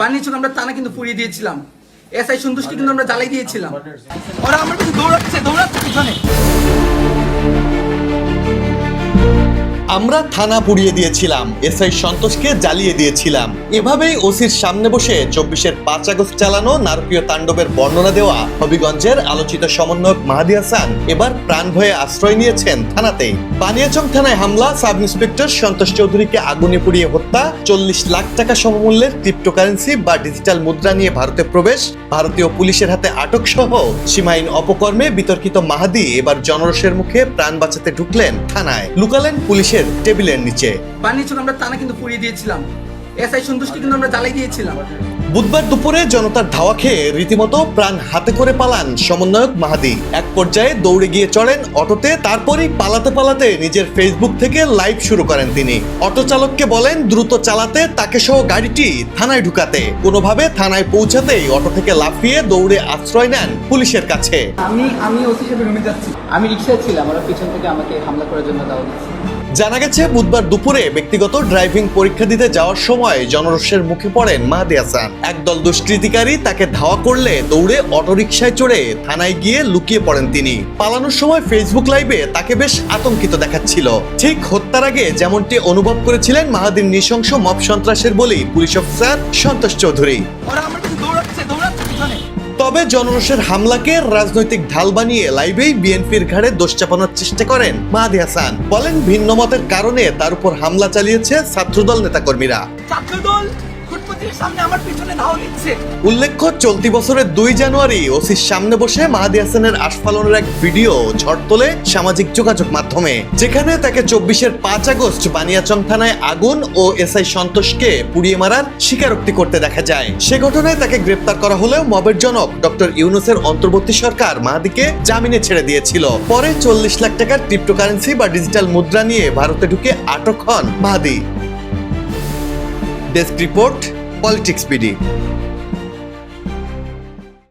বানিয়েছিল আমরা থানা কিন্তু পুড়িয়ে দিয়েছিলাম। এসআই সন্তুষ্টি কিন্তু আমরা জ্বালাই দিয়েছিলাম। ওরা আমার কিন্তু দৌড়াচ্ছে পিছনে। আমরা থানা পুড়িয়ে দিয়েছিলাম, এসআই সন্তোষকে জ্বালিয়ে দিয়েছিলাম। এভাবেই ওসির সামনে বসে 24-এর 5 আগস্ট চালানো নারকীয় তাণ্ডবের বর্ণনা দেওয়া হবিগঞ্জের আলোচিত সমন্বয়ক মাহাদী হাসান এবার প্রাণ ভয়ে আশ্রয় নিয়েছেন থানাতেই। বানিয়াচং থানায় হামলা, সাব ইন্সপেক্টর সন্তোষ চৌধুরীকে আগুনে পুড়িয়ে হত্যা, 40 লাখ টাকা সমমূল্যের ক্রিপ্টোকারেন্সি বা ডিজিটাল মুদ্রা নিয়ে ভারতে প্রবেশ, ভারতীয় পুলিশের হাতে আটক সহ সীমাহীন অপকর্মে বিতর্কিত মাহাদী এবার জনরোষের মুখে প্রাণ বাঁচাতে ঢুকলেন থানায়, লুকালেন পুলিশের টেবিলের নিচে। বানিয়েছিল আমরা থানা কিন্তু পুড়িয়ে দিয়েছিলাম। এসআই সন্তুষ্টি কিন্তু আমরা জ্বালাই দিয়েছিলাম। বুধবার দুপুরে জনতার ধাওয়া খেয়ে রীতিমতো প্রাণ হাতে করে পালান সমন্বয়ক মাহাদী। এক পর্যায়ে দৌড়ে গিয়ে চড়েন অটোতে, তারপরই পালাতে পালাতে নিজের ফেসবুক থেকে লাইভ শুরু করেন তিনি। অটো চালককে বলেন দ্রুত চালাতে, তাকে সহ গাড়িটি থানায় ঢুকাতে। কোনোভাবে থানায় পৌঁছাতেই অটো থেকে লাফিয়ে দৌড়ে আশ্রয় নেন পুলিশের কাছে। আমি ওসি সাহেবের রুমে যাচ্ছি। আমি রিকশায় ছিলাম, ওরা পিছন থেকে আমাকে হামলা করার জন্য দাওয়া দিচ্ছে। জানা গেছে বুধবার দুপুরে ব্যক্তিগত ড্রাইভিং পরীক্ষা দিতে যাওয়ার সময় জনরোষের মুখে পড়েন মাহাদী হাসান। একদল দুষ্কৃতিকারী তাকে ধাওয়া করলে দৌড়ে অটোরিকশায় চড়ে থানায় গিয়ে লুকিয়ে পড়েন তিনি। পালানোর সময় ফেসবুক লাইভে তাকে বেশ আতঙ্কিত দেখাচ্ছিল। ঠিক হত্যার আগে যেমনটি অনুভব করেছিলেন মাহাদীর নৃশংস মব সন্ত্রাসের বলি পুলিশ অফিসার সন্তোষ চৌধুরী। ওরা আমার কিন্তু দৌড়াচ্ছে পিছনে। তবে জনরোষের হামলাকে রাজনৈতিক ঢাল বানিয়ে লাইভেই বিএনপির ঘাড়ে দোষ চাপানোর চেষ্টা করেন মাহাদী হাসান। বলেন ভিন্ন মতের কারণে তার উপর হামলা চালিয়েছে ছাত্রদল নেতাকর্মীরা। ছাত্রদল সামনে আমার পিছনে ধাওয়া দিচ্ছে। উল্লেখ্য, চলতি বছরের 2 জানুয়ারি ওসির সামনে বসে মাহাদী হাসানের আস্ফালনের এক ভিডিও ঝড় তোলে সামাজিক যোগাযোগ মাধ্যমে, যেখানে তাকে 24-এর 5 আগস্ট বানিয়াচং থানায় আগুন ও এসআই সন্তোষকে পুড়িয়ে মারার স্বীকারোক্তি করতে দেখা যায়। সে ঘটনায় তাকে গ্রেপ্তার করা হলেও মবের জনক ডক্টর ইউনূসের অন্তর্বর্তী সরকার মাহাদীকে জামিনে ছেড়ে দিয়েছিল। পরে 40 লাখ টাকার ক্রিপ্টোকারেন্সি বা ডিজিটাল মুদ্রা নিয়ে ভারতে ঢুকে আটক হন Mahadi. Desk report, politics BD.